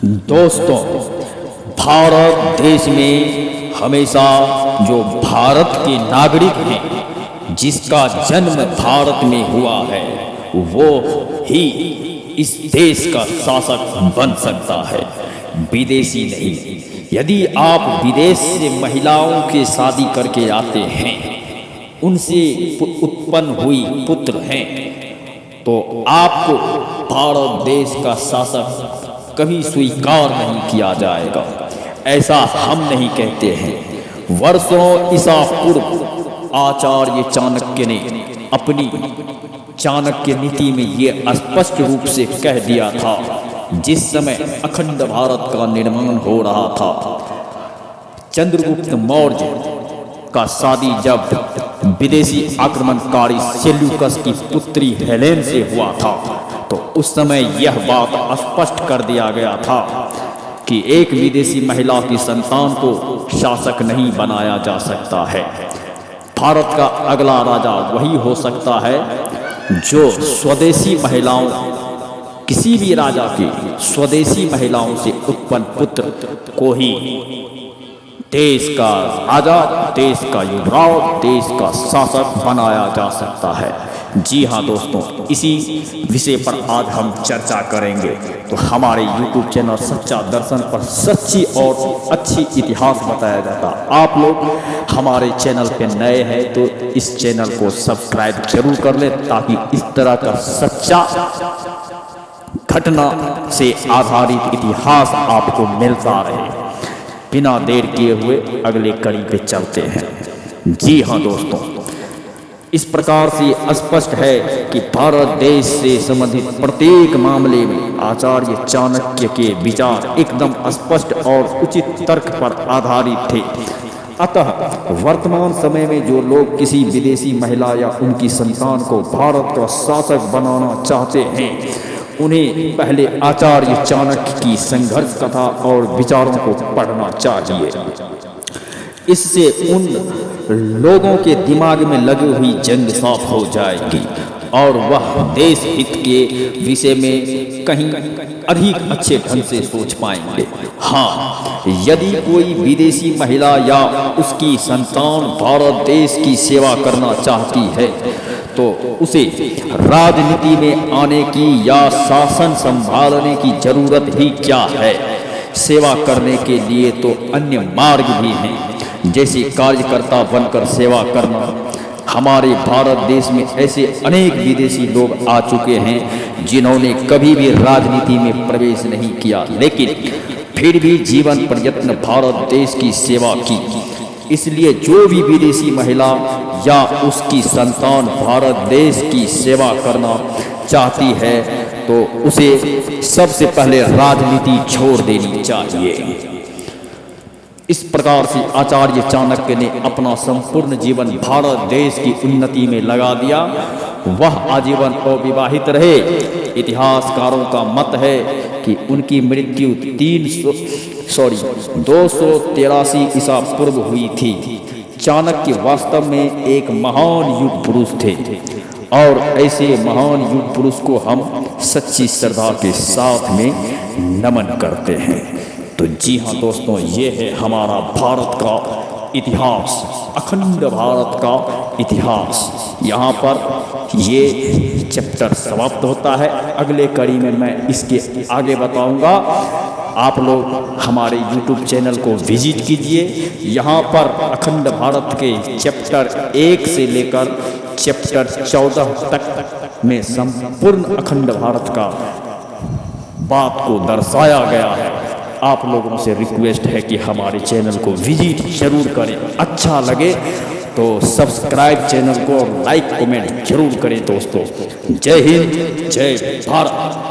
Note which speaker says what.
Speaker 1: दोस्तों, भारत देश में हमेशा जो भारत के नागरिक हैं, जिसका जन्म भारत में हुआ है, वो ही इस देश का शासक बन सकता है, विदेशी नहीं। यदि आप विदेश से महिलाओं के शादी करके आते हैं, उनसे उत्पन्न हुई पुत्र हैं, तो आपको भारत देश का शासक कभी स्वीकार नहीं किया जाएगा। ऐसा हम नहीं कहते हैं। वर्षों ईसा पूर्व आचार्य चाणक्य ने अपनी चाणक्य नीति में ये स्पष्ट रूप से कह दिया था, जिस समय अखंड भारत का निर्माण हो रहा था। चंद्रगुप्त मौर्य का शादी जब विदेशी आक्रमणकारी सेल्यूकस की पुत्री हेलेन से हुआ था, तो उस समय यह बात स्पष्ट कर दिया गया था कि एक विदेशी महिला की संतान को शासक नहीं बनाया जा सकता है। भारत का अगला राजा वही हो सकता है जो स्वदेशी महिलाओं, किसी भी राजा की स्वदेशी महिलाओं से उत्पन्न पुत्र को ही देश का राजा, देश का युवराज, देश का शासक बनाया जा सकता है। जी हाँ दोस्तों, इसी विषय पर आज हम चर्चा करेंगे। तो हमारे YouTube चैनल सच्चा दर्शन पर सच्ची और अच्छी इतिहास बताया जाता। आप लोग हमारे चैनल पे नए हैं तो इस चैनल को सब्सक्राइब जरूर कर लें, ताकि इस तरह का सच्चा घटना से आधारित इतिहास आपको मिलता रहे। बिना देर किए हुए अगले कड़ी पे चलते हैं। जी हाँ दोस्तों, इस प्रकार से स्पष्ट है कि भारत देश से संबंधित प्रत्येक मामले में आचार्य चाणक्य के विचार एकदम स्पष्ट और उचित तर्क पर आधारित थे। अतः वर्तमान समय में जो लोग किसी विदेशी महिला या उनकी संतान को भारत का शासक बनाना चाहते हैं, उन्हें पहले आचार्य चाणक्य की संघर्ष कथा और विचारों को पढ़ना चाहिए। इससे उन लोगों के दिमाग में लगी हुई जंग साफ हो जाएगी और वह देश हित के विषय में कहीं अधिक अच्छे ढंग से सोच पाएंगे। हाँ, यदि कोई विदेशी महिला या उसकी संतान भारत देश की सेवा करना चाहती है, तो उसे राजनीति में आने की या शासन संभालने की जरूरत ही क्या है। सेवा करने के लिए तो अन्य मार्ग भी हैं, जैसे कार्यकर्ता बनकर सेवा करना। हमारे भारत देश में ऐसे अनेक विदेशी लोग आ चुके हैं जिन्होंने कभी भी राजनीति में प्रवेश नहीं किया, लेकिन फिर भी जीवन प्रयत्न भारत देश की सेवा की। इसलिए जो भी विदेशी महिला या उसकी संतान भारत देश की सेवा करना चाहती है, तो उसे सबसे पहले राजनीति छोड़ देनी चाहिए। इस प्रकार से आचार्य चाणक्य ने अपना संपूर्ण जीवन भारत देश की उन्नति में लगा दिया। वह आजीवन अविवाहित रहे। इतिहासकारों का मत है कि उनकी मृत्यु 283 ईसा पूर्व हुई थी। चाणक्य वास्तव में एक महान युग पुरुष थे और ऐसे महान युग पुरुष को हम सच्ची श्रद्धा के साथ में नमन करते हैं। तो जी हाँ दोस्तों, ये है हमारा भारत का इतिहास, अखंड भारत का इतिहास। यहाँ पर ये चैप्टर समाप्त होता है। अगले कड़ी में मैं इसके आगे बताऊंगा। आप लोग हमारे YouTube चैनल को विजिट कीजिए। यहाँ पर अखंड भारत के चैप्टर 1 से लेकर चैप्टर 14 तक में संपूर्ण अखंड भारत का बात को दर्शाया गया है। आप लोगों से रिक्वेस्ट है कि हमारे चैनल को विजिट जरूर करें। अच्छा लगे तो सब्सक्राइब चैनल को और लाइक कमेंट जरूर करें दोस्तों। जय हिंद, जय भारत।